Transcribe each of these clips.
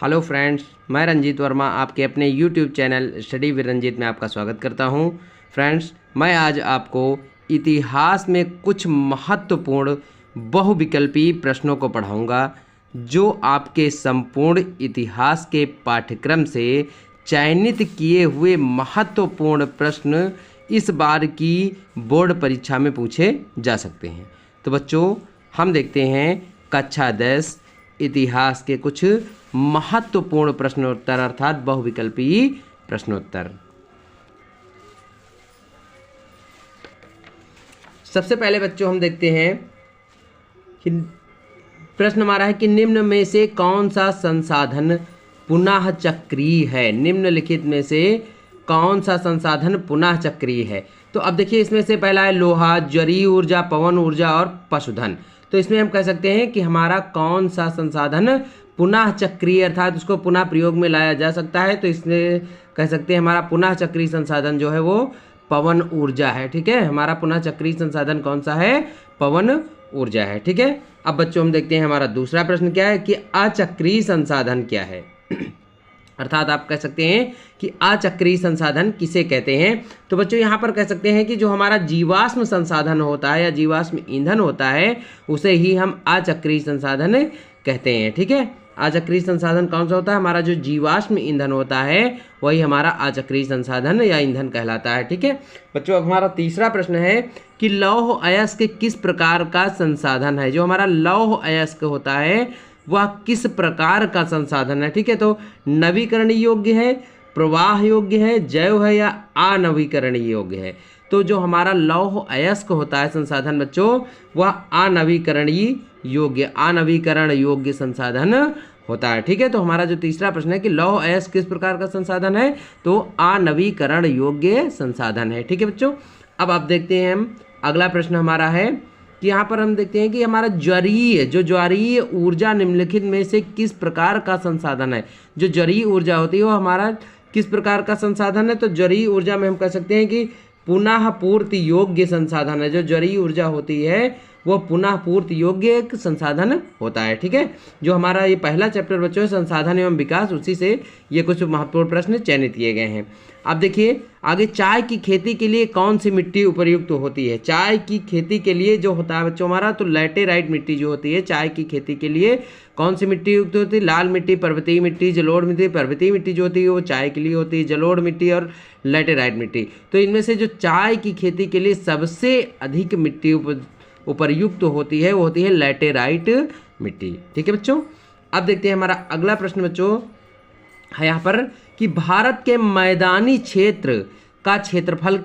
Hello friends, मैं रंजीत वर्मा आपके अपने YouTube channel study with Ranjeet में आपका स्वागत करता हूं। फ्रेंड्स, मैं आज आपको इतिहास में कुछ महत्वपूर्ण बहुविकल्पी प्रश्नों को पढ़ाऊंगा जो आपके संपूर्ण इतिहास के पाठ्यक्रम से चयनित किए हुए महत्वपूर्ण प्रश्न इस बार की बोर्ड परीक्षा में पूछे जा सकते हैं। तो बच्चों, हम देखते हैं कक्षा 10 इतिहास के कुछ महत्वपूर्ण प्रश्नोत्तर अर्थात बहुविकल्पी प्रश्नोत्तर। सबसे पहले बच्चों हम देखते हैं कि प्रश्न हमारा है कि निम्न में से कौन सा संसाधन पुनः चक्रीय है। निम्नलिखित में से कौन सा संसाधन पुनः चक्रीय है। तो अब देखिए, इसमें से पहला है लोहा, जरीय ऊर्जा, पवन ऊर्जा और पशुधन। तो इसमें हम कह सकते हैं कि हमारा कौन सा संसाधन पुनः चक्रीय अर्थात उसको पुनः प्रयोग में लाया जा सकता है। तो इसमें कह सकते हैं हमारा पुनः चक्रीय संसाधन जो है वो पवन ऊर्जा है। ठीक है, हमारा पुनः चक्रीय संसाधन कौन सा है? पवन ऊर्जा है। ठीक है, अब बच्चों हम देखते हैं हमारा दूसरा प्रश्न क्या है कि अचक्रीय संसाधन क्या है। अर्थात आप कह सकते हैं कि अचक्रीय संसाधन किसे कहते हैं। तो बच्चों यहाँ पर कह सकते हैं कि जो हमारा जीवाश्म संसाधन होता है या जीवाश्म ईंधन होता है उसे ही हम अचक्रीय संसाधन कहते हैं। ठीक है, अचक्रीय संसाधन कौन सा होता है? हमारा जो जीवाश्म ईंधन होता है वही हमारा अचक्रीय संसाधन या ईंधन कहलाता है। ठीक है बच्चों, अब हमारा तीसरा प्रश्न है कि लौह अयस्क किस प्रकार का संसाधन है। जो हमारा लौह अयस्क होता है वह किस प्रकार का संसाधन है। ठीक है, तो नवीकरणीय योग्य है, प्रवाह योग्य है, जैव है या अनवीकरणीय योग्य है। तो जो हमारा लौह अयस्क होता है संसाधन बच्चों वह अनवीकरणीय योग्य, अनवीकरण योग्य संसाधन होता है। ठीक है, तो हमारा जो तीसरा प्रश्न है कि लौह अयस्क किस प्रकार का संसाधन है, तो अनवीकरण योग्य संसाधन है। ठीक है बच्चों, अब आप देखते हैं हम अगला प्रश्न हमारा है कि यहाँ पर हम देखते हैं कि हमारा ज्वारीय ऊर्जा निम्नलिखित में से किस प्रकार का संसाधन है। जो ज्वारीय ऊर्जा होती है वो हमारा किस प्रकार का संसाधन है। तो ज्वारीय ऊर्जा में हम कह सकते हैं कि पुनः पूर्ति योग्य संसाधन है। जो ज्वारीय ऊर्जा होती है वो पुनः पूर्ति योग्य एक संसाधन होता है। ठीक है, जो हमारा ये पहला चैप्टर बच्चों है संसाधन एवं विकास, उसी से ये कुछ महत्वपूर्ण प्रश्न चयनित किए गए हैं। अब देखिए आगे, चाय की खेती के लिए कौन सी मिट्टी उपयुक्त होती है। चाय की खेती के लिए जो होता है बच्चों हमारा, तो लैटेराइट मिट्टी जो होती है चाय की खेती के लिए कौन सी मिट्टी युक्त होती है? लाल मिट्टी, पर्वतीय मिट्टी, जलोढ़ मिट्टी। पर्वतीय मिट्टी जो होती है वो चाय के लिए होती है, जलोढ़ मिट्टी और लैटेराइट मिट्टी। तो इनमें से जो चाय की खेती के लिए सबसे अधिक मिट्टी उपयुक्त होती है वो होती है लैटेराइट मिट्टी। ठीक है बच्चों, अब देखते हैं हमारा अगला प्रश्न बच्चों है यहाँ पर कि भारत के मैदानी क्षेत्र का क्षेत्रफल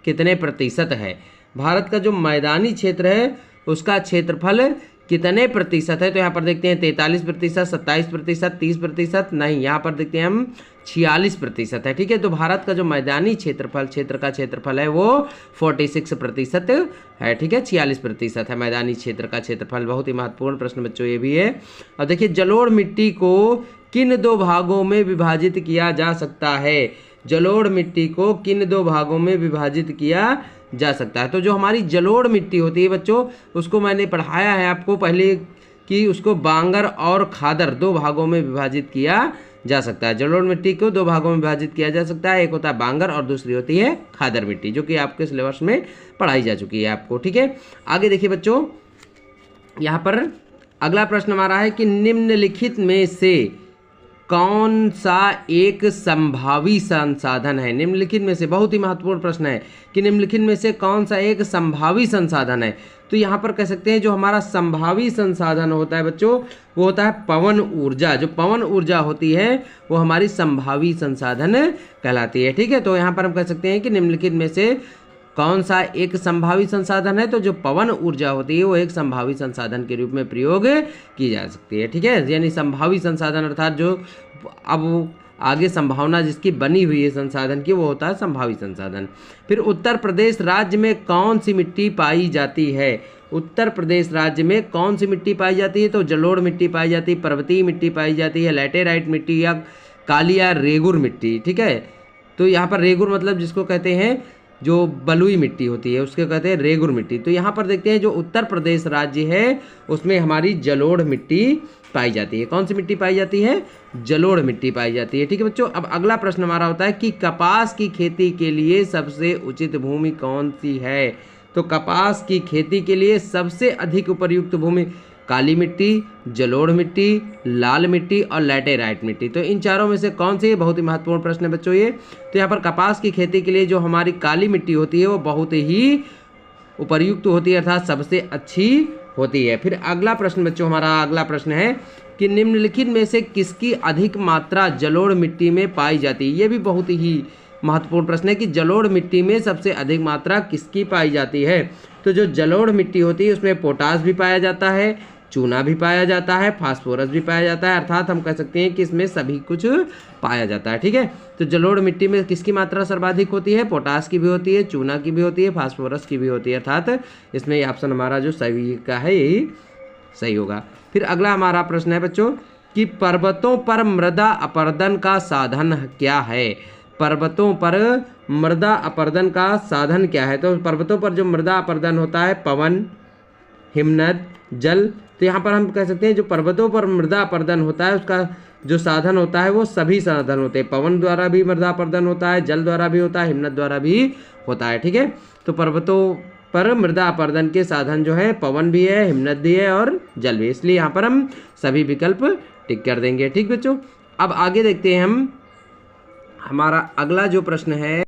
कितने प्रतिशत है। भारत का जो मैदानी क्षेत्र है उसका क्षेत्रफल कितने प्रतिशत है। तो यहाँ पर देखते हैं 43%, 27%, 30%, नहीं यहाँ पर देखते हैं हम 46% है। ठीक है, तो भारत का जो मैदानी क्षेत्र का क्षेत्रफल है वो 46% है। ठीक है, 46% है मैदानी क्षेत्र का क्षेत्रफल। बहुत ही महत्वपूर्ण प्रश्न बच्चों ये भी है। और देखिए, जलोढ़ मिट्टी को किन दो भागों में विभाजित किया जा सकता है। जलोढ़ मिट्टी को किन दो भागों में विभाजित किया जा सकता है। तो जो हमारी जलोढ़ मिट्टी होती है बच्चों उसको मैंने पढ़ाया है आपको पहले कि उसको बांगर और खादर दो भागों में विभाजित किया जा सकता है। जलोढ़ मिट्टी को दो भागों में विभाजित किया जा सकता है, एक होता है बांगर और दूसरी होती है खादर मिट्टी, जो कि आपके सिलेबस में पढ़ाई जा चुकी है आपको। ठीक है, आगे देखिए बच्चों, यहाँ पर अगला प्रश्न हमारा है कि निम्नलिखित में से कौन सा एक संभावी संसाधन है। निम्नलिखित में से, बहुत ही महत्वपूर्ण प्रश्न है कि निम्नलिखित में से कौन सा एक संभावी संसाधन है। तो यहाँ पर कह सकते हैं जो हमारा संभावी संसाधन होता है बच्चों वो होता है पवन ऊर्जा। जो पवन ऊर्जा होती है वो हमारी संभावी संसाधन कहलाती है। ठीक है, तो यहाँ पर हम कह सकते हैं कि निम्नलिखित में से कौन सा एक संभावी संसाधन है। तो जो पवन ऊर्जा होती है वो एक संभावी संसाधन के रूप में प्रयोग की जा सकती है। ठीक है, यानी संभावी संसाधन अर्थात जो अब आगे संभावना जिसकी बनी हुई है संसाधन की वो होता है संभावी संसाधन। फिर उत्तर प्रदेश राज्य में कौन सी मिट्टी पाई जाती है। उत्तर प्रदेश राज्य में कौन सी मिट्टी पाई जाती है। तो जलोढ़ मिट्टी पाई जाती है, पर्वतीय मिट्टी पाई जाती है, लैटेराइट मिट्टी या काली या रेगुर मिट्टी। ठीक है, तो यहाँ पर रेगुर मतलब जिसको कहते हैं जो बलुई मिट्टी होती है उसके कहते हैं रेगुर मिट्टी। तो यहाँ पर देखते हैं जो उत्तर प्रदेश राज्य है उसमें हमारी जलोढ़ मिट्टी पाई जाती है। कौन सी मिट्टी पाई जाती है? जलोढ़ मिट्टी पाई जाती है। ठीक है बच्चों, अब अगला प्रश्न हमारा होता है कि कपास की खेती के लिए सबसे उचित भूमि कौन सी है? तो कपास की खेती के लिए सबसे अधिक उपयुक्त भूमि काली मिट्टी, जलोढ़ मिट्टी, लाल मिट्टी और लैटेराइट मिट्टी। तो इन चारों में से कौन सी? बहुत ही महत्वपूर्ण प्रश्न है बच्चों ये। तो यहाँ पर कपास की खेती के लिए जो हमारी काली मिट्टी होती है वो बहुत ही उपयुक्त होती है, अर्थात सबसे अच्छी होती है। फिर अगला प्रश्न बच्चों, हमारा अगला प्रश्न है कि निम्नलिखित में से किसकी अधिक मात्रा जलोढ़ मिट्टी में पाई जाती है? ये भी बहुत ही महत्वपूर्ण प्रश्न है कि जलोढ़ मिट्टी में सबसे अधिक मात्रा किसकी पाई जाती है? तो जो जलोढ़ मिट्टी होती है उसमें पोटास भी पाया जाता है, चूना भी पाया जाता है, फास्फोरस भी पाया जाता है, अर्थात हम कह सकते हैं कि इसमें सभी कुछ पाया जाता है। ठीक है, तो जलोढ़ मिट्टी में किसकी मात्रा सर्वाधिक होती है? पोटास की भी होती है, चूना की भी होती है, फास्फोरस की भी होती है, अर्थात इसमें ये ऑप्शन हमारा जो सही का है यही सही होगा। फिर अगला हमारा प्रश्न है बच्चों कि पर्वतों पर मृदा अपरदन का साधन क्या है? पर्वतों पर मृदा अपरदन का साधन क्या है? तो पर्वतों पर जो मृदा अपरदन होता है पवन, हिमनद, जल। तो यहाँ पर हम कह सकते हैं जो पर्वतों पर मृदा अपरदन होता है उसका जो साधन होता है वो सभी साधन होते हैं। पवन द्वारा भी मृदा अपरदन होता है, जल द्वारा भी होता है, हिमनद द्वारा भी होता है। ठीक है, तो पर्वतों पर मृदा अपरदन के साधन जो है पवन भी है, हिमनद भी है और जल भी, इसलिए यहाँ पर हम सभी विकल्प टिक कर देंगे। ठीक बच्चों, अब आगे देखते हैं हम हमारा अगला जो प्रश्न है,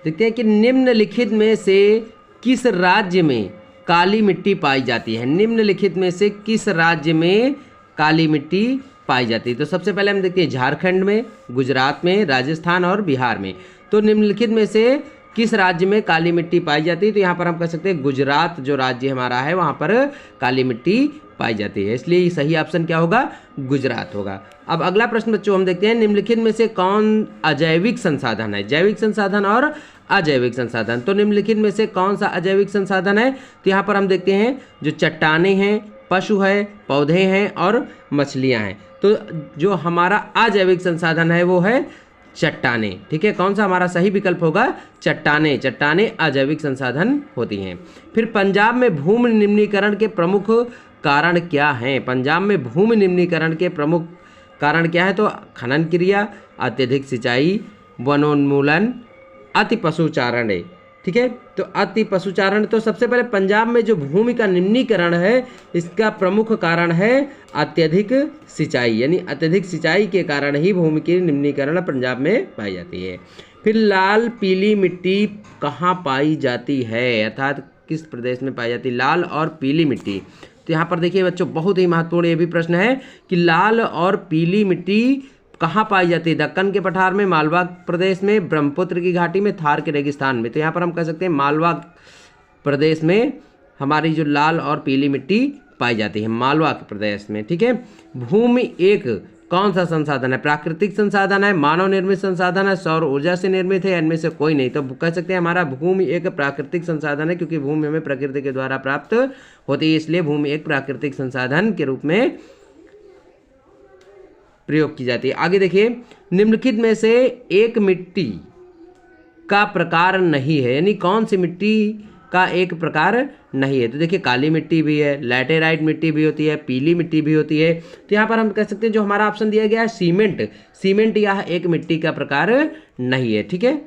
देखते हैं कि निम्नलिखित में से किस राज्य में काली मिट्टी पाई जाती है? निम्नलिखित में से किस राज्य में काली मिट्टी पाई जाती है? तो सबसे पहले हम देखते हैं झारखंड में, गुजरात में, राजस्थान और बिहार में। तो निम्नलिखित में से किस राज्य में काली मिट्टी पाई जाती है? तो यहाँ पर हम कह सकते हैं गुजरात जो राज्य हमारा है वहाँ पर काली मिट्टी पाई जाती है, इसलिए सही ऑप्शन क्या होगा? गुजरात होगा। अब अगला प्रश्न बच्चों हम देखते हैं निम्नलिखित में से कौन अजैविक संसाधन है? जैविक संसाधन और अजैविक संसाधन। तो निम्नलिखित में से कौन सा अजैविक संसाधन है? तो यहाँ पर हम देखते हैं जो चट्टानें हैं, पशु है, पौधे हैं और मछलियाँ हैं। तो जो हमारा अजैविक संसाधन है वो है चट्टानें। ठीक है, कौन सा हमारा सही विकल्प होगा? चट्टानें। चट्टानें अजैविक संसाधन होती हैं। फिर पंजाब में भूमि निम्नीकरण के प्रमुख कारण क्या हैं? पंजाब में भूमि निम्नीकरण के प्रमुख कारण क्या है? तो खनन क्रिया, अत्यधिक सिंचाई, वनोन्मूलन, अति पशुचारण है। ठीक है, तो अति पशुचारण। तो सबसे पहले पंजाब में जो भूमि का निम्नीकरण है इसका प्रमुख कारण है अत्यधिक सिंचाई, यानी अत्यधिक सिंचाई के कारण ही भूमि की निम्नीकरण पंजाब में पाई जाती है। फिर लाल पीली मिट्टी कहाँ पाई जाती है, अर्थात किस प्रदेश में पाई जाती है लाल और पीली मिट्टी? तो यहाँ पर देखिए बच्चों बहुत ही महत्वपूर्ण ये भी प्रश्न है कि लाल और पीली मिट्टी कहाँ पाई जाती है? दक्कन के पठार में, मालवा प्रदेश में, ब्रह्मपुत्र की घाटी में, थार के रेगिस्तान में। तो यहाँ पर हम कह सकते हैं मालवा प्रदेश में हमारी जो लाल और पीली मिट्टी पाई जाती है, मालवा के प्रदेश में। ठीक है, भूमि एक कौन सा संसाधन है? प्राकृतिक संसाधन है, मानव निर्मित संसाधन है, सौर ऊर्जा से निर्मित है, इनमें से कोई नहीं। तो कह सकते हैं हमारा भूमि एक प्राकृतिक संसाधन है, क्योंकि भूमि हमें प्रकृति के द्वारा प्राप्त होती है, इसलिए भूमि एक प्राकृतिक संसाधन के रूप में प्रयोग की जाती है। आगे देखिए, निम्नलिखित में से एक मिट्टी का प्रकार नहीं है, यानी कौन सी मिट्टी का एक प्रकार नहीं है? तो देखिए काली मिट्टी भी है, लैटेराइट मिट्टी भी होती है, पीली मिट्टी भी होती है। तो यहाँ पर हम कह सकते हैं जो हमारा ऑप्शन दिया गया है सीमेंट, सीमेंट यह एक मिट्टी का प्रकार नहीं है। ठीक है,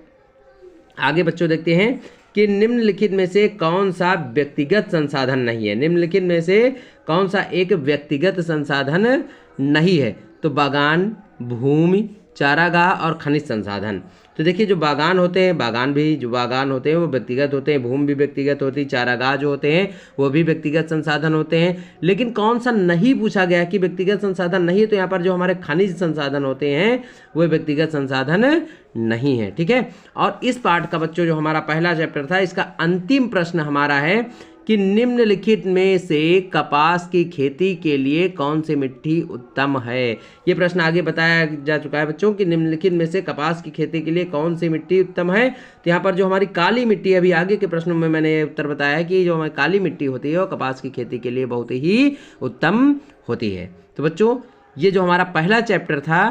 आगे बच्चों देखते हैं कि निम्नलिखित में से कौन सा व्यक्तिगत संसाधन नहीं है? निम्नलिखित में से कौन सा एक व्यक्तिगत संसाधन नहीं है? तो बागान, भूमि, चारागाह और खनिज संसाधन। तो देखिए जो बागान होते हैं, बागान भी जो बागान होते हैं वो व्यक्तिगत होते हैं, भूमि भी व्यक्तिगत होती है, चारागाह जो होते हैं वो भी व्यक्तिगत संसाधन होते हैं। लेकिन कौन सा नहीं पूछा गया कि व्यक्तिगत संसाधन नहीं है? तो यहाँ पर जो हमारे खनिज संसाधन होते हैं वो व्यक्तिगत संसाधन नहीं है। ठीक है, और इस पार्ट का बच्चों जो हमारा पहला चैप्टर था इसका अंतिम प्रश्न हमारा है कि निम्नलिखित में से कपास की खेती के लिए कौन सी मिट्टी उत्तम है? ये प्रश्न आगे बताया जा चुका है बच्चों कि निम्नलिखित में से कपास की खेती के लिए कौन सी मिट्टी उत्तम है। तो यहाँ पर जो हमारी काली मिट्टी है, अभी आगे के प्रश्नों में मैंने उत्तर बताया है कि जो हमारी काली मिट्टी होती है वो कपास की खेती के लिए बहुत ही उत्तम होती है। तो बच्चों ये जो हमारा पहला चैप्टर था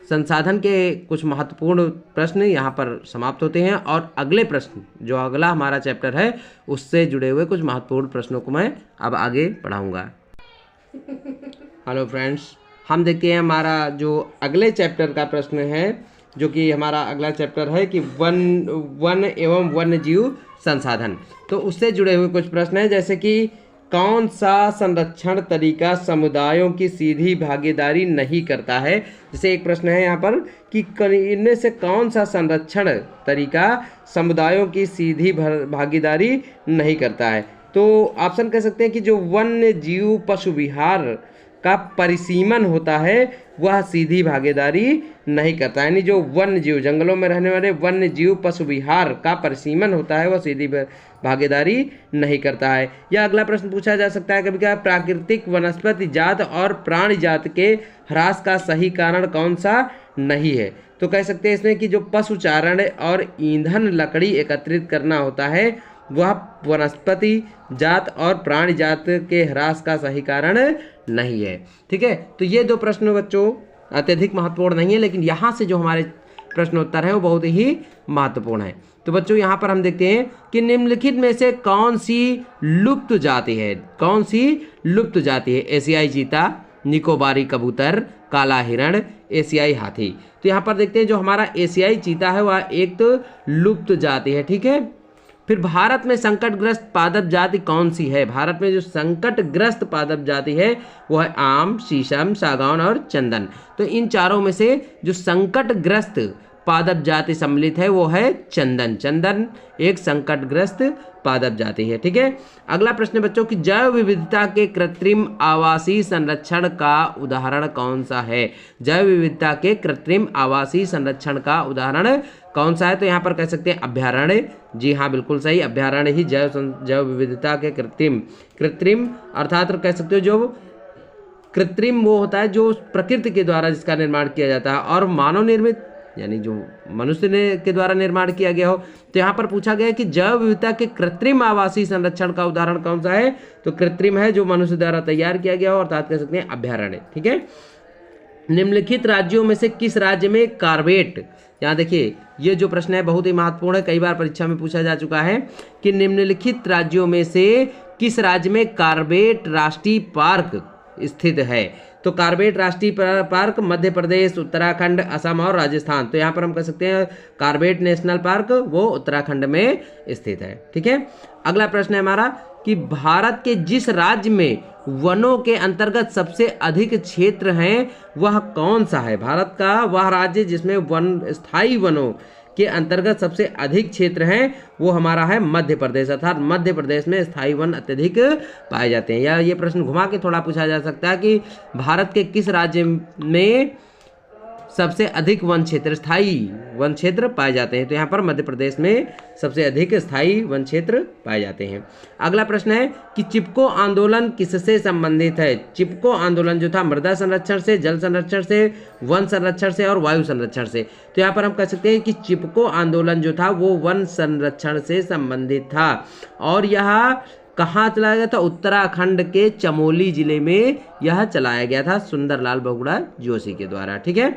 संसाधन के कुछ महत्वपूर्ण प्रश्न यहाँ पर समाप्त होते हैं, और अगले प्रश्न जो अगला हमारा चैप्टर है उससे जुड़े हुए कुछ महत्वपूर्ण प्रश्नों को मैं अब आगे पढ़ाऊँगा। हेलो फ्रेंड्स, हम देखते हैं हमारा जो अगले चैप्टर का प्रश्न है, जो कि हमारा अगला चैप्टर है कि वन एवं वन्य जीव संसाधन। तो उससे जुड़े हुए कुछ प्रश्न हैं, जैसे कि कौन सा संरक्षण तरीका समुदायों की सीधी भागीदारी नहीं करता है। जैसे एक प्रश्न है यहाँ पर कि इनमें से कौन सा संरक्षण तरीका समुदायों की सीधी भागीदारी नहीं करता है। तो ऑप्शन कह सकते हैं कि जो वन्य जीव पशु विहार का परिसीमन होता है वह सीधी भागीदारी नहीं करता है, यानी जो वन्य जीव जंगलों में रहने वाले वन्य जीव पशु विहार का परिसीमन होता है वह सीधी भागीदारी नहीं करता है। या अगला प्रश्न पूछा जा सकता है कभी क्या, प्राकृतिक वनस्पति जात और प्राणी जात के ह्रास का सही कारण कौन सा नहीं है। तो कह सकते हैं इसमें कि जो पशुचारण और ईंधन लकड़ी एकत्रित करना होता है वह वनस्पति जात और प्राणी जात के ह्रास का सही कारण नहीं है। ठीक है, तो ये दो प्रश्न बच्चों अत्यधिक महत्वपूर्ण नहीं है, लेकिन यहाँ से जो हमारे प्रश्नोत्तर है वो बहुत ही महत्वपूर्ण है। तो बच्चों यहाँ पर हम देखते हैं कि निम्नलिखित में से कौन सी लुप्त जाति है, कौन सी लुप्त जाति है। एशियाई चीता, निकोबारी कबूतर, काला हिरण, एशियाई हाथी। तो यहाँ पर देखते हैं जो हमारा एशियाई चीता है वह एक तो लुप्त जाति है। ठीक है, फिर भारत में संकटग्रस्त पादप जाति कौन सी है। भारत में जो संकटग्रस्त पादप जाति है वो है आम, शीशम, सागौन और चंदन। तो इन चारों में से जो संकटग्रस्त पादप जाति सम्मिलित है वो है चंदन। चंदन एक संकटग्रस्त पादप जाति है। ठीक है, अगला प्रश्न बच्चों की जैव विविधता के कृत्रिम आवासीय संरक्षण का उदाहरण कौन सा है। जैव विविधता के कृत्रिम आवासीय संरक्षण का उदाहरण कौन सा है। तो यहाँ पर कह सकते हैं अभ्यारण्य। जी हाँ, बिल्कुल सही, अभ्यारण्य ही जैव विविधता के कृत्रिम अर्थात कह सकते हो जो कृत्रिम वो होता है जो प्रकृति के द्वारा जिसका निर्माण किया जाता है, और मानव निर्मित यानी जो मनुष्य ने के द्वारा निर्माण किया गया हो। तो यहाँ पर पूछा गया कि जैव विविधता के कृत्रिम आवासीय संरक्षण का उदाहरण कौन सा है। तो कृत्रिम है जो मनुष्य द्वारा तैयार किया गया हो, अर्थात कह सकते हैं अभ्यारण्य। ठीक है, निम्नलिखित राज्यों में से किस राज्य में कार्बेट, यहाँ देखिए ये जो प्रश्न है बहुत ही महत्वपूर्ण है, कई बार परीक्षा में पूछा जा चुका है कि निम्नलिखित राज्यों में से किस राज्य में कार्बेट राष्ट्रीय पार्क स्थित है। तो कार्बेट राष्ट्रीय पार्क मध्य प्रदेश, उत्तराखंड, असम और राजस्थान। तो यहाँ पर हम कह सकते हैं कार्बेट नेशनल पार्क वो उत्तराखंड में स्थित है। ठीक है, अगला प्रश्न है हमारा कि भारत के जिस राज्य में वनों के अंतर्गत सबसे अधिक क्षेत्र हैं वह कौन सा है। भारत का वह राज्य जिसमें स्थायी वनों के अंतर्गत सबसे अधिक क्षेत्र हैं वो हमारा है मध्य प्रदेश, अर्थात मध्य प्रदेश में स्थायी वन अत्यधिक पाए जाते हैं। या ये प्रश्न घुमा के थोड़ा पूछा जा सकता है कि भारत के किस राज्य में सबसे अधिक वन क्षेत्र, स्थायी वन क्षेत्र पाए जाते हैं। तो यहाँ पर मध्य प्रदेश में सबसे अधिक स्थायी वन क्षेत्र पाए जाते हैं। अगला प्रश्न है कि चिपको आंदोलन किससे संबंधित है। चिपको आंदोलन जो था मृदा संरक्षण से, जल संरक्षण से, वन संरक्षण से और वायु संरक्षण से। तो यहाँ पर हम कह सकते हैं कि चिपको आंदोलन जो था वो वन संरक्षण से संबंधित था, और यह कहाँ चलाया गया था, उत्तराखंड के चमोली जिले में यह चलाया गया था सुंदरलाल बहुगुणा जोशी के द्वारा। ठीक है,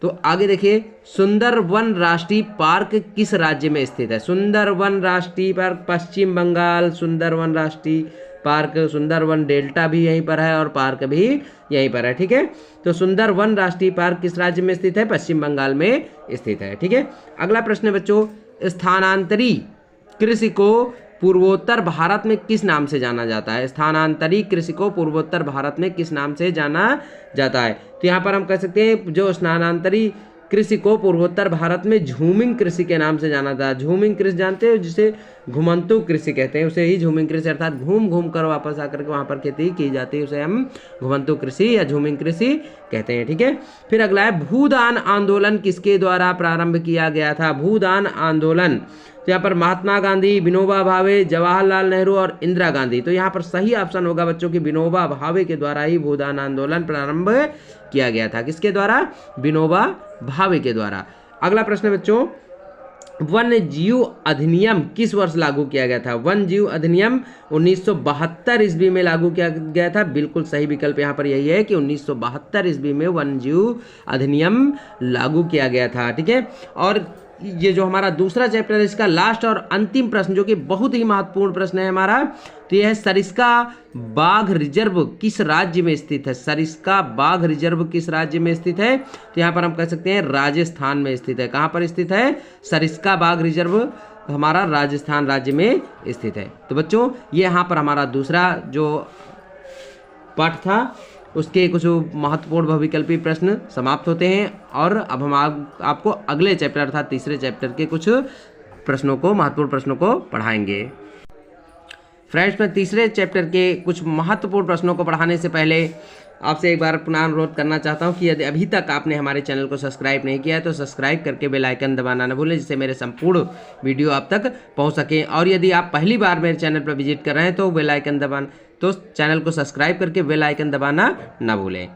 तो आगे देखिए सुंदरवन राष्ट्रीय पार्क किस राज्य में स्थित है। सुंदरवन राष्ट्रीय पार्क पश्चिम बंगाल, सुंदरवन राष्ट्रीय पार्क, सुंदरवन डेल्टा भी यहीं पर है और पार्क भी यहीं पर है। ठीक है, तो सुंदरवन राष्ट्रीय पार्क किस राज्य में स्थित है, पश्चिम बंगाल में स्थित है। ठीक है, अगला प्रश्न है बच्चों, स्थानांतरी कृषि को पूर्वोत्तर भारत में किस नाम से जाना जाता है। स्थानांतरी कृषि को पूर्वोत्तर भारत में किस नाम से जाना जाता है। तो यहाँ पर हम कह सकते हैं जो स्थानांतरी कृषि को पूर्वोत्तर भारत में झूमिंग कृषि के नाम से जाना जाता है। झूमिंग कृषि जानते हो, जिसे घुमंतु कृषि कहते हैं, उसे ही झूमिंग कृषि, अर्थात घूम घूम कर वापस आकर के वहाँ पर खेती की जाती है, उसे हम घुमंतु कृषि या झूमिंग कृषि कहते हैं। ठीक है, फिर अगला है भूदान आंदोलन किसके द्वारा प्रारंभ किया गया था। भूदान आंदोलन, तो यहाँ पर महात्मा गांधी, विनोबा भावे, जवाहरलाल नेहरू और इंदिरा गांधी। तो यहाँ पर सही ऑप्शन होगा बच्चों की विनोबा भावे के द्वारा ही भूदान आंदोलन प्रारंभ किया गया था। किसके द्वारा, विनोबा भावे के द्वारा। अगला प्रश्न बच्चों, वन्य जीव अधिनियम किस वर्ष लागू किया गया था। वन्य जीव अधिनियम 1972 ईस्वी में लागू किया गया था। बिल्कुल सही विकल्प यहाँ पर यही है कि 1972 ईस्वी में वन्य जीव अधिनियम लागू किया गया था। ठीक है, और ये जो हमारा दूसरा चैप्टर है इसका लास्ट और अंतिम प्रश्न जो कि बहुत ही महत्वपूर्ण प्रश्न है हमारा, तो यह है सरिस्का बाघ रिजर्व किस राज्य में स्थित है। सरिस्का बाघ रिजर्व किस राज्य में स्थित है, तो यहाँ पर हम कह सकते हैं राजस्थान में स्थित है। कहाँ पर स्थित है, सरिस्का बाघ रिजर्व हमारा राजस्थान राज्य में स्थित है। तो बच्चों ये यहाँ पर हमारा दूसरा जो पाठ था उसके कुछ महत्वपूर्ण बहुविकल्पी प्रश्न समाप्त होते हैं, और अब हम आपको अगले चैप्टर अर्थात तीसरे चैप्टर के कुछ प्रश्नों को, महत्वपूर्ण प्रश्नों को पढ़ाएंगे। फ्रेंड्स, मैं तीसरे चैप्टर के कुछ महत्वपूर्ण प्रश्नों को पढ़ाने से पहले आपसे एक बार पुनः अनुरोध करना चाहता हूं कि यदि अभी तक आपने हमारे चैनल को सब्सक्राइब नहीं किया है तो सब्सक्राइब करके बेल आइकन दबाना न भूलें, जिससे मेरे संपूर्ण वीडियो आप तक पहुंच सकें। और यदि आप पहली बार मेरे चैनल पर विजिट कर रहे हैं तो बेल आइकन दबाना, तो चैनल को सब्सक्राइब करके बेल आइकन दबाना न भूलें।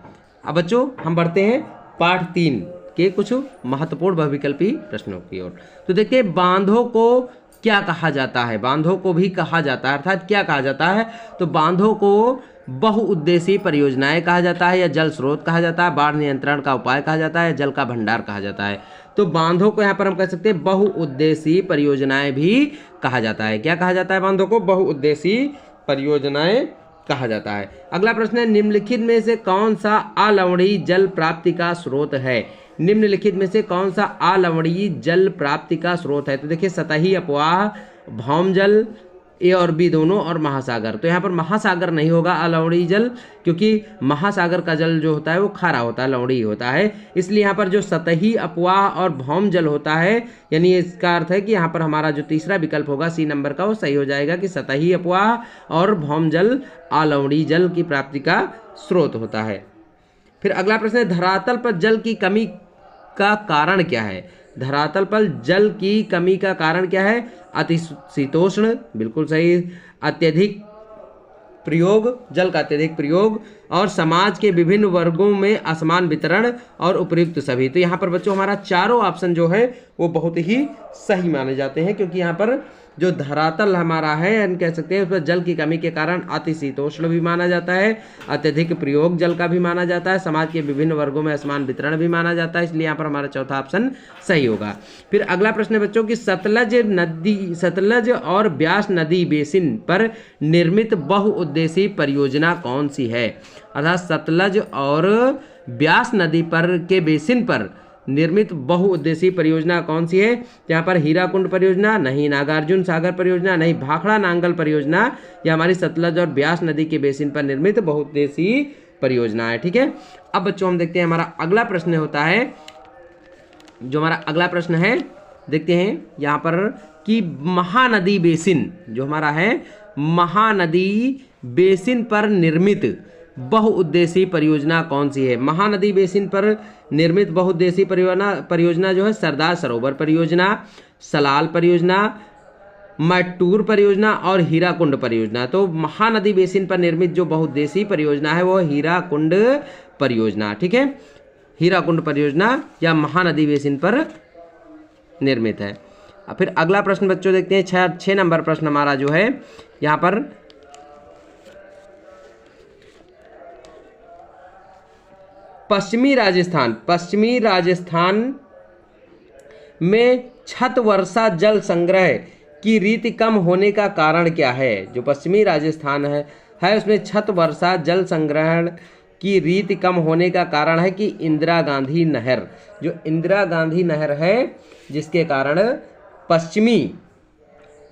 अब बच्चों हम बढ़ते हैं पाठ 3 के कुछ महत्वपूर्ण बहुविकल्पी प्रश्नों की ओर। तो देखिए, बांधों को क्या कहा जाता है, बांधों को भी कहा जाता है, अर्थात क्या कहा जाता है, तो बांधों को बहुउद्देशीय परियोजनाएं कहा जाता है, या जल स्रोत कहा जाता है, बाढ़ नियंत्रण का उपाय कहा जाता है, जल का भंडार कहा जाता है। तो बांधों को यहाँ पर हम कह सकते हैं बहुउद्देशीय परियोजनाएं भी कहा जाता है। क्या कहा जाता है, बांधों को बहुउद्देशीय परियोजनाएं कहा जाता है। अगला प्रश्न है, निम्नलिखित में से कौन सा अलवणीय जल प्राप्ति का स्रोत है। निम्नलिखित में से कौन सा अलवणीय जल प्राप्ति का स्रोत है, तो देखिए सतही अपवाह, भौमजल, ए और बी दोनों, और महासागर। तो यहाँ पर महासागर नहीं होगा अलवणीय जल, क्योंकि महासागर का जल जो होता है वो खारा होता है, लवणीय होता है। इसलिए यहाँ पर जो सतही अपवाह और भौम जल होता है, यानी इसका अर्थ है कि यहाँ पर हमारा जो तीसरा विकल्प होगा सी नंबर का, वो सही हो जाएगा कि सतही अपवाह और भौम जल अलवणीय जल की प्राप्ति का स्रोत होता है। फिर अगला प्रश्न है, धरातल पर जल की कमी का कारण क्या है। धरातल पर जल की कमी का कारण क्या है, अतिशीतोष्ण, बिल्कुल सही, अत्यधिक प्रयोग, जल का अत्यधिक प्रयोग, और समाज के विभिन्न वर्गों में असमान वितरण, और उपयुक्त सभी। तो यहाँ पर बच्चों हमारा चारों ऑप्शन जो है वो बहुत ही सही माने जाते हैं, क्योंकि यहाँ पर जो धरातल हमारा है हम कह सकते हैं उस पर जल की कमी के कारण अतिशीतोष्ण भी माना जाता है, अत्यधिक प्रयोग जल का भी माना जाता है, समाज के विभिन्न वर्गों में असमान वितरण भी माना जाता है। इसलिए यहाँ पर हमारा चौथा ऑप्शन सही होगा। फिर अगला प्रश्न है बच्चों की, सतलज और ब्यास नदी बेसिन पर निर्मित बहुउद्देशीय परियोजना कौन सी है। अर्थात सतलज और ब्यास नदी पर के बेसिन पर निर्मित बहुउद्देशीय परियोजना कौन सी है। यहाँ पर हीराकुंड परियोजना नहीं, नागार्जुन सागर परियोजना नहीं, भाखड़ा नांगल परियोजना, यह हमारी सतलज और ब्यास नदी के बेसिन पर निर्मित बहुउद्देशीय परियोजना है। ठीक है, अब बच्चों हम देखते हैं हमारा अगला प्रश्न होता है, जो हमारा अगला प्रश्न है देखते हैं यहाँ पर कि महानदी बेसिन जो हमारा है, महानदी बेसिन पर निर्मित बहुउद्देशीय परियोजना कौन सी है। महानदी बेसिन पर निर्मित बहुउद्देशीय परियोजना जो है सरदार सरोवर परियोजना, सलाल परियोजना, मैटूर परियोजना और हीराकुंड परियोजना। तो महानदी बेसिन पर निर्मित जो बहुउद्देशीय परियोजना है वो हीराकुंड परियोजना। ठीक है, हीराकुंड परियोजना या महानदी बेसिन पर निर्मित है। फिर अगला प्रश्न बच्चों देखते हैं, 6 नंबर प्रश्न हमारा जो है यहाँ पर, पश्चिमी राजस्थान में छत वर्षा जल संग्रह की रीति कम होने का कारण क्या है। जो पश्चिमी राजस्थान है उसमें छत वर्षा जल संग्रहण की रीति कम होने का कारण है कि इंदिरा गांधी नहर, जो इंदिरा गांधी नहर है जिसके कारण पश्चिमी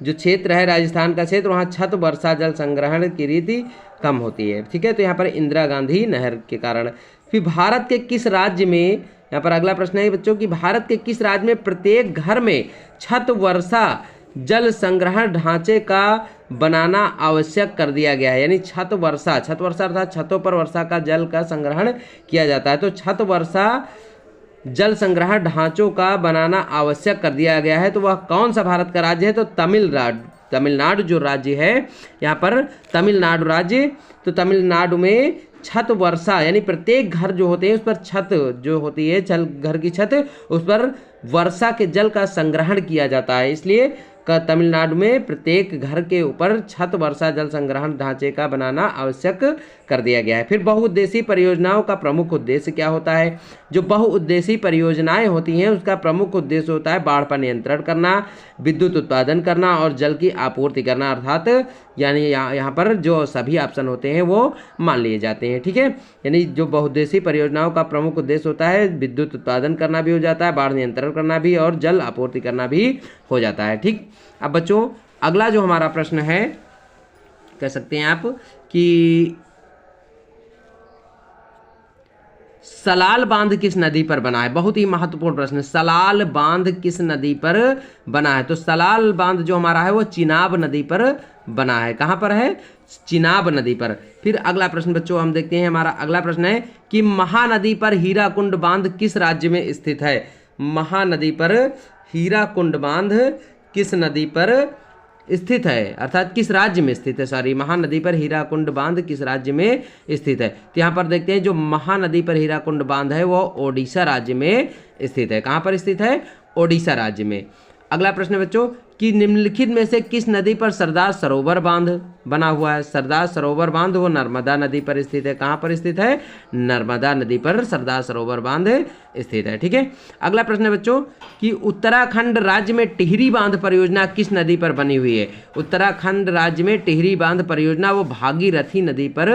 जो क्षेत्र है राजस्थान का क्षेत्र, वहाँ छत वर्षा जल संग्रहण की रीति कम होती है। ठीक है, तो यहाँ पर इंदिरा गांधी नहर के कारण। फिर भारत के किस राज्य में, यहाँ पर अगला प्रश्न है बच्चों कि भारत के किस राज्य में प्रत्येक घर में छत वर्षा जल संग्रहण ढांचे का बनाना आवश्यक कर दिया गया है। यानी छत वर्षा अर्थात छतों पर वर्षा का जल का संग्रहण किया जाता है। तो छत वर्षा जल संग्रहण ढांचों का बनाना आवश्यक कर दिया गया है। तो वह कौन सा भारत का राज्य है, तो तमिलनाडु जो राज्य है यहाँ पर तमिलनाडु राज्य। तो तमिलनाडु में छत वर्षा यानी प्रत्येक घर जो होते हैं उस पर छत जो होती है, घर की छत, उस पर वर्षा के जल का संग्रहण किया जाता है। इसलिए तमिलनाडु में प्रत्येक घर के ऊपर छत वर्षा जल संग्रहण ढांचे का बनाना आवश्यक कर दिया गया है। फिर बहुउद्देशीय परियोजनाओं का प्रमुख उद्देश्य क्या होता है? जो बहुउद्देशीय परियोजनाएं होती हैं उसका प्रमुख उद्देश्य होता है बाढ़ पर नियंत्रण करना, विद्युत उत्पादन करना और जल की आपूर्ति करना। अर्थात यानी यहाँ पर जो सभी ऑप्शन होते हैं वो मान लिए जाते हैं। ठीक है, यानी जो बहुउद्देशीय परियोजनाओं का प्रमुख उद्देश्य होता है विद्युत उत्पादन करना भी हो जाता है, बाढ़ नियंत्रण करना भी और जल आपूर्ति करना भी हो जाता है। ठीक, अब बच्चों अगला जो हमारा प्रश्न है, कह सकते हैं आप कि सलाल बांध किस नदी पर बना है? बहुत ही महत्वपूर्ण प्रश्न। सलाल बांध किस नदी पर बना है? तो सलाल बांध जो हमारा है वो चिनाब नदी पर बना है। कहाँ पर है? चिनाब नदी पर। फिर अगला प्रश्न बच्चों हम देखते हैं, हमारा अगला प्रश्न है कि महानदी पर हीराकुंड बांध किस राज्य में स्थित है? महानदी पर हीराकुंड बांध किस नदी पर स्थित है, अर्थात किस राज्य में स्थित है? सॉरी, महानदी पर हीराकुंड बांध किस राज्य में स्थित है? तो यहाँ पर देखते हैं जो महानदी पर हीराकुंड बांध है वो ओडिशा राज्य में स्थित है। कहाँ पर स्थित है? ओडिशा राज्य में। अगला प्रश्न बच्चों कि निम्नलिखित में से किस नदी पर सरदार सरोवर बांध बना हुआ है? सरदार सरोवर बांध वो नर्मदा नदी पर स्थित है। कहाँ पर स्थित है? नर्मदा नदी पर सरदार सरोवर बांध स्थित है। ठीक है, अगला प्रश्न है बच्चों कि उत्तराखंड राज्य में टिहरी बांध परियोजना किस नदी पर बनी हुई है? उत्तराखंड राज्य में टिहरी बांध परियोजना वो भागीरथी नदी पर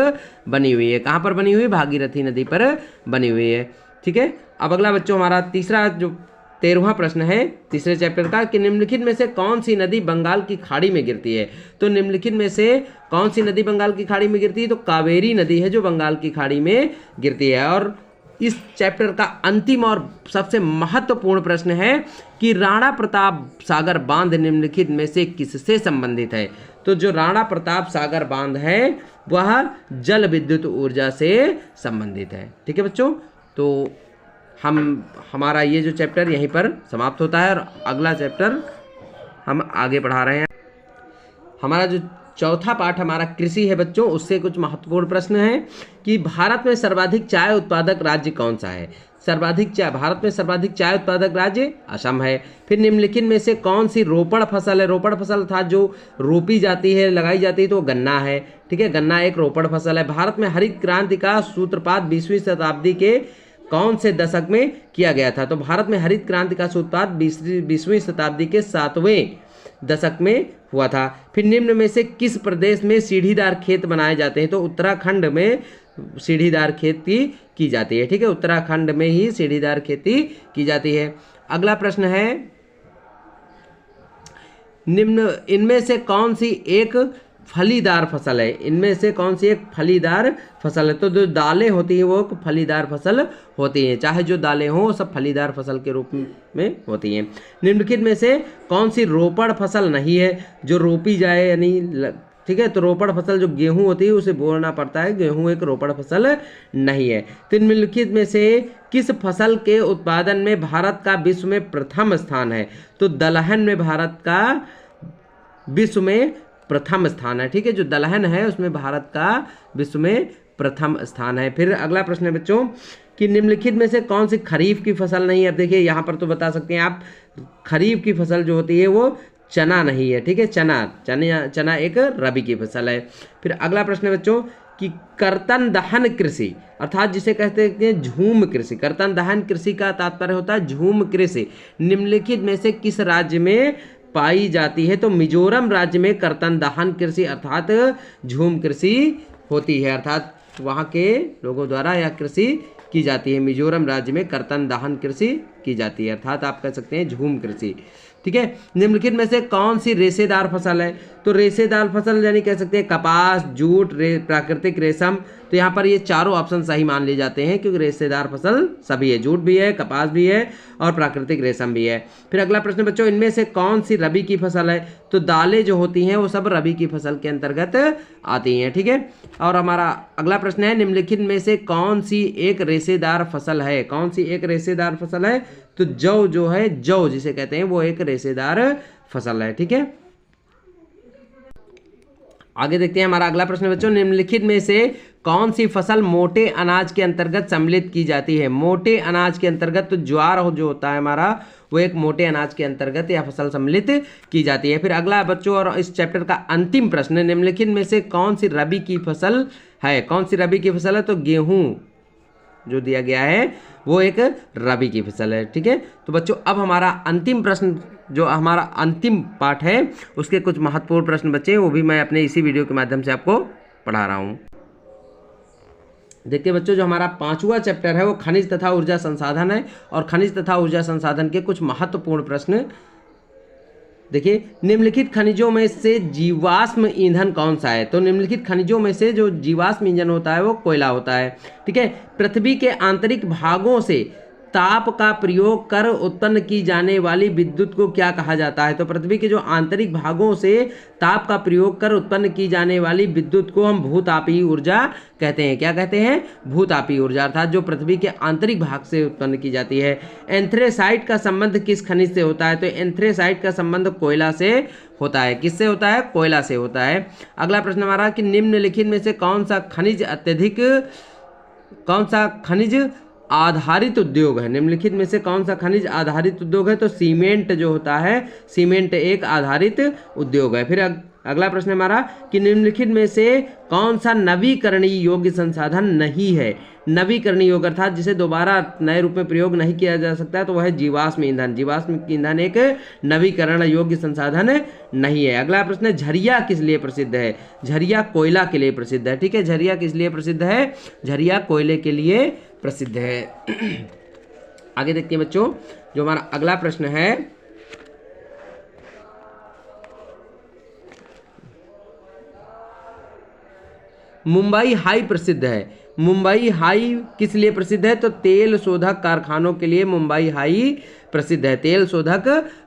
बनी हुई है। कहाँ पर बनी हुई है? भागीरथी नदी पर बनी हुई है। ठीक है, अब अगला बच्चों हमारा तीसरा जो 13वां प्रश्न है तीसरे चैप्टर का कि निम्नलिखित में से कौन सी नदी बंगाल की खाड़ी में गिरती है? तो निम्नलिखित में से कौन सी नदी बंगाल की खाड़ी में गिरती है? तो कावेरी नदी है जो बंगाल की खाड़ी में गिरती है। और इस चैप्टर का अंतिम और सबसे महत्वपूर्ण प्रश्न है कि राणा प्रताप सागर बांध निम्नलिखित में से किससे संबंधित है? तो जो राणा प्रताप सागर बांध है वह जल विद्युत ऊर्जा से संबंधित है। ठीक है बच्चों, तो हमारा ये जो चैप्टर यहीं पर समाप्त होता है और अगला चैप्टर हम आगे बढ़ा रहे हैं। हमारा जो चौथा पाठ हमारा कृषि है बच्चों, उससे कुछ महत्वपूर्ण प्रश्न है कि भारत में सर्वाधिक चाय उत्पादक राज्य कौन सा है? भारत में सर्वाधिक चाय उत्पादक राज्य असम है। फिर निम्नलिखित में से कौन सी रोपण फसल है? रोपण फसल था जो रोपी जाती है, लगाई जाती है, तो गन्ना है। ठीक है, गन्ना एक रोपण फसल है। भारत में हरित क्रांति का सूत्रपात 20वीं शताब्दी के कौन से दशक में किया गया था? तो भारत में हरित क्रांति का सूत्रपात 20वीं शताब्दी के 7वें दशक में हुआ था। फिर निम्न में से किस प्रदेश में सीढ़ीदार खेत बनाए जाते हैं? तो उत्तराखंड में सीढ़ीदार खेती की जाती है। ठीक है, उत्तराखंड में ही सीढ़ीदार खेती की जाती है। अगला प्रश्न है निम्न इनमें से कौन सी एक फलीदार फसल है? इनमें से कौन सी एक फलीदार फसल है? तो जो दालें होती हैं वो फलीदार फसल होती हैं, चाहे जो दालें हों सब फलीदार फसल के रूप में होती हैं। निम्नलिखित में से कौन सी रोपण फसल नहीं है जो रोपी जाए, यानी ठीक है, तो रोपण फसल जो गेहूं होती है उसे बोना पड़ता है, गेहूं एक रोपण फसल नहीं है। तो निम्नलिखित में से किस फसल के उत्पादन में भारत का विश्व में प्रथम स्थान है? तो दलहन में भारत का विश्व में प्रथम स्थान है। ठीक है, जो दलहन है उसमें भारत का विश्व में प्रथम स्थान है। फिर अगला प्रश्न है बच्चों कि निम्नलिखित में से कौन सी खरीफ की फसल नहीं है? अब देखिए यहाँ पर तो बता सकते हैं आप, खरीफ की फसल जो होती है वो चना नहीं है। ठीक है, चना एक रबी की फसल है। फिर अगला प्रश्न है बच्चों कि कर्तन दहन कृषि, अर्थात जिसे कहते हैं झूम कृषि, कर्तन दहन कृषि का तात्पर्य होता है झूम कृषि, निम्नलिखित में से किस राज्य में पाई जाती है? तो मिजोरम राज्य में कर्तन दहन कृषि अर्थात झूम कृषि होती है, अर्थात वहाँ के लोगों द्वारा यह कृषि की जाती है। मिजोरम राज्य में कर्तन दहन कृषि की जाती है, अर्थात आप कह सकते हैं झूम कृषि। ठीक है, निम्नलिखित में से कौन सी रेशेदार फसल है? तो रेशेदार फसल यानी कह सकते हैं कपास, जूट, प्राकृतिक रेशम। तो यहाँ पर ये चारों ऑप्शन सही मान लिए जाते हैं क्योंकि रेशेदार फसल सभी है, जूट भी है, कपास भी है और प्राकृतिक रेशम भी है। फिर अगला प्रश्न बच्चों, इनमें से कौन सी रबी की फसल है? तो दालें जो होती हैं वो सब रबी की फसल के अंतर्गत आती हैं। ठीक है, और हमारा अगला प्रश्न है निम्नलिखित में से कौन सी एक रेशेदार फसल है? कौन सी एक रेशेदार फसल है? तो जौ जो है, जौ जिसे कहते हैं वो एक रेशेदार फसल है। ठीक है, आगे देखते हैं हमारा अगला प्रश्न बच्चों, निम्नलिखित में से कौन सी फसल मोटे अनाज के अंतर्गत सम्मिलित की जाती है? मोटे अनाज के अंतर्गत तो ज्वार जो होता है हमारा, वो एक मोटे अनाज के अंतर्गत यह फसल सम्मिलित की जाती है। फिर अगला बच्चों और इस चैप्टर का अंतिम प्रश्न, निम्नलिखित में से कौन सी रबी की फसल है? कौन सी रबी की फसल है? तो गेहूं जो दिया गया है वो एक रबी की फसल है। ठीक है, तो बच्चों अब हमारा अंतिम प्रश्न, जो हमारा अंतिम पार्ट है, उसके कुछ महत्वपूर्ण प्रश्न बचे हैं, वो भी मैं अपने इसी वीडियो के माध्यम से आपको पढ़ा रहा हूँ। देखिए बच्चों, जो हमारा 5वां चैप्टर है वो खनिज तथा ऊर्जा संसाधन है, और खनिज तथा ऊर्जा संसाधन के कुछ महत्वपूर्ण प्रश्न देखिए, निम्नलिखित खनिजों में से जीवाश्म ईंधन कौन सा है? तो निम्नलिखित खनिजों में से जो जीवाश्म ईंधन होता है वो कोयला होता है। ठीक है, पृथ्वी के आंतरिक भागों से ताप का प्रयोग कर उत्पन्न की जाने वाली विद्युत को क्या कहा जाता है? तो पृथ्वी के जो आंतरिक भागों से ताप का प्रयोग कर उत्पन्न की जाने वाली विद्युत को हम भूतापीय ऊर्जा कहते हैं। क्या कहते हैं? भूतापीय ऊर्जा, अर्थात जो पृथ्वी के आंतरिक भाग से उत्पन्न की जाती है। एंथ्रेसाइट का संबंध किस खनिज से होता है? तो एंथ्रेसाइट का संबंध कोयला से होता है। किससे होता है? कोयला से होता है। अगला प्रश्न हमारा कि निम्नलिखित में से कौन सा खनिज आधारित उद्योग है? निम्नलिखित में से कौन सा खनिज आधारित उद्योग है? तो सीमेंट जो होता है, सीमेंट एक आधारित उद्योग है। फिर अगला प्रश्न हमारा कि निम्नलिखित में से कौन सा नवीकरणीय योग्य संसाधन नहीं है? नवीकरणीय योग्य अर्थात जिसे दोबारा नए रूप में प्रयोग नहीं किया जा सकता है, तो वह है जीवाश्म ईंधन। जीवाश्म ईंधन एक नवीकरण योग्य संसाधन नहीं है। अगला प्रश्न, झरिया किस लिए प्रसिद्ध है? झरिया कोयला के लिए प्रसिद्ध है। ठीक है, झरिया किस लिए प्रसिद्ध है? झरिया कोयले के लिए प्रसिद्ध है। आगे देखते हैं बच्चों, जो हमारा अगला प्रश्न है, मुंबई हाई प्रसिद्ध है। मुंबई हाई किस लिए प्रसिद्ध है? तो तेल शोधक कारखानों के लिए मुंबई हाई प्रसिद्ध है। तेल शोधक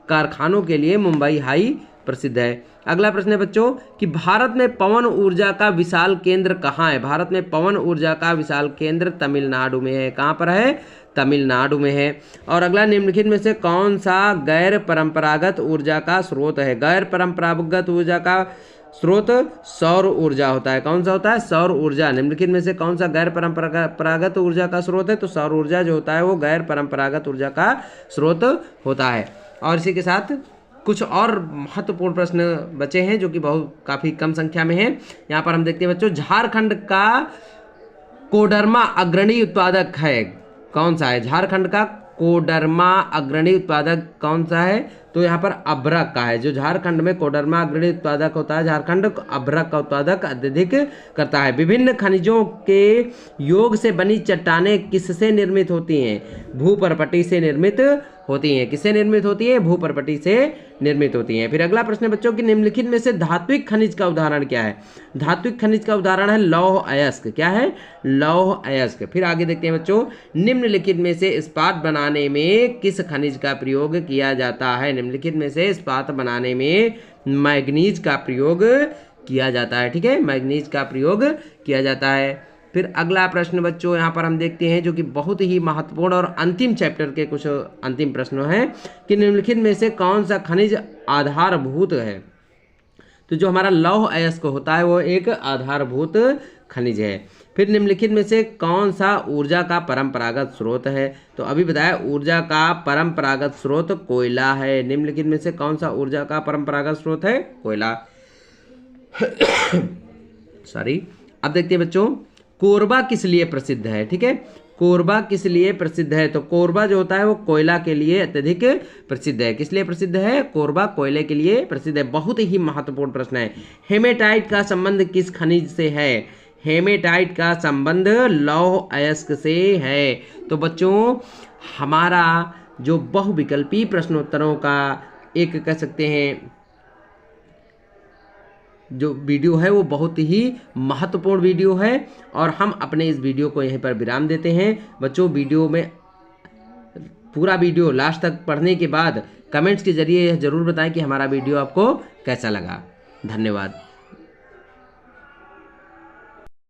कारखानों के लिए मुंबई हाई प्रसिद्ध है। अगला प्रश्न है बच्चों कि भारत में पवन ऊर्जा का विशाल केंद्र कहाँ है? भारत में पवन ऊर्जा का विशाल केंद्र तमिलनाडु में है। कहाँ पर है? तमिलनाडु में है। और अगला, निम्नलिखित में से कौन सा गैर परंपरागत ऊर्जा का स्रोत है? गैर परंपरागत ऊर्जा का स्रोत सौर ऊर्जा होता है। कौन सा होता है? सौर ऊर्जा। निम्नलिखित में से कौन सा गैर परंपरागत ऊर्जा का स्रोत है? तो सौर ऊर्जा जो होता है वो गैर परंपरागत ऊर्जा का स्रोत होता है। और इसी के साथ कुछ और महत्वपूर्ण प्रश्न बचे हैं जो कि काफ़ी कम संख्या में हैं। यहाँ पर हम देखते हैं बच्चों, झारखंड का कोडरमा अग्रणी उत्पादक है, कौन सा है? झारखंड का कोडरमा अग्रणी उत्पादक कौन सा है? तो यहाँ पर अभ्रक का है। जो झारखंड में कोडरमा अग्रणी उत्पादक होता है, झारखंड अभ्रक का उत्पादक अत्यधिक करता है। विभिन्न खनिजों के योग से बनी चट्टानें किससे निर्मित होती हैं? भूपर्पटी से निर्मित होती हैं। किससे निर्मित होती है? भूपर्पटी से निर्मित होती हैं। फिर अगला प्रश्न बच्चों कि निम्नलिखित में से धात्विक खनिज का उदाहरण क्या है? धात्विक खनिज का उदाहरण है लौह अयस्क। क्या है? लौह अयस्क। फिर आगे देखते हैं बच्चों, निम्नलिखित में से इस्पात बनाने में किस खनिज का प्रयोग किया जाता है? निम्नलिखित में से इस्पात बनाने में मैग्नीज का प्रयोग किया जाता है। ठीक है, मैग्नीज का प्रयोग किया जाता है। फिर अगला प्रश्न बच्चों यहाँ पर हम देखते हैं जो कि बहुत ही महत्वपूर्ण और अंतिम चैप्टर के कुछ अंतिम प्रश्न हैं कि निम्नलिखित में से कौन सा खनिज आधारभूत है? तो जो हमारा लौह अयस्क होता है वो एक आधारभूत खनिज है। फिर निम्नलिखित में से कौन सा ऊर्जा का परंपरागत स्रोत है? तो अभी बताया ऊर्जा का परंपरागत स्रोत कोयला है। निम्नलिखित में से कौन सा ऊर्जा का परंपरागत स्रोत है? कोयला। सॉरी। अब देखते हैं बच्चों, कोरबा किस लिए प्रसिद्ध है? ठीक है, कोरबा किस लिए प्रसिद्ध है? तो कोरबा जो होता है वो कोयला के लिए अत्यधिक प्रसिद्ध है। किस लिए प्रसिद्ध है? कोरबा कोयले के लिए प्रसिद्ध है। बहुत ही महत्वपूर्ण प्रश्न है। हेमेटाइट का संबंध किस खनिज से है? हेमेटाइट का संबंध लौह अयस्क से है। तो बच्चों हमारा जो बहुविकल्पी प्रश्नोत्तरों का एक कह सकते हैं जो वीडियो है वो बहुत ही महत्वपूर्ण वीडियो है, और हम अपने इस वीडियो को यहीं पर विराम देते हैं। बच्चों वीडियो में पूरा वीडियो लास्ट तक पढ़ने के बाद कमेंट्स के जरिए यह जरूर बताएं कि हमारा वीडियो आपको कैसा लगा। धन्यवाद।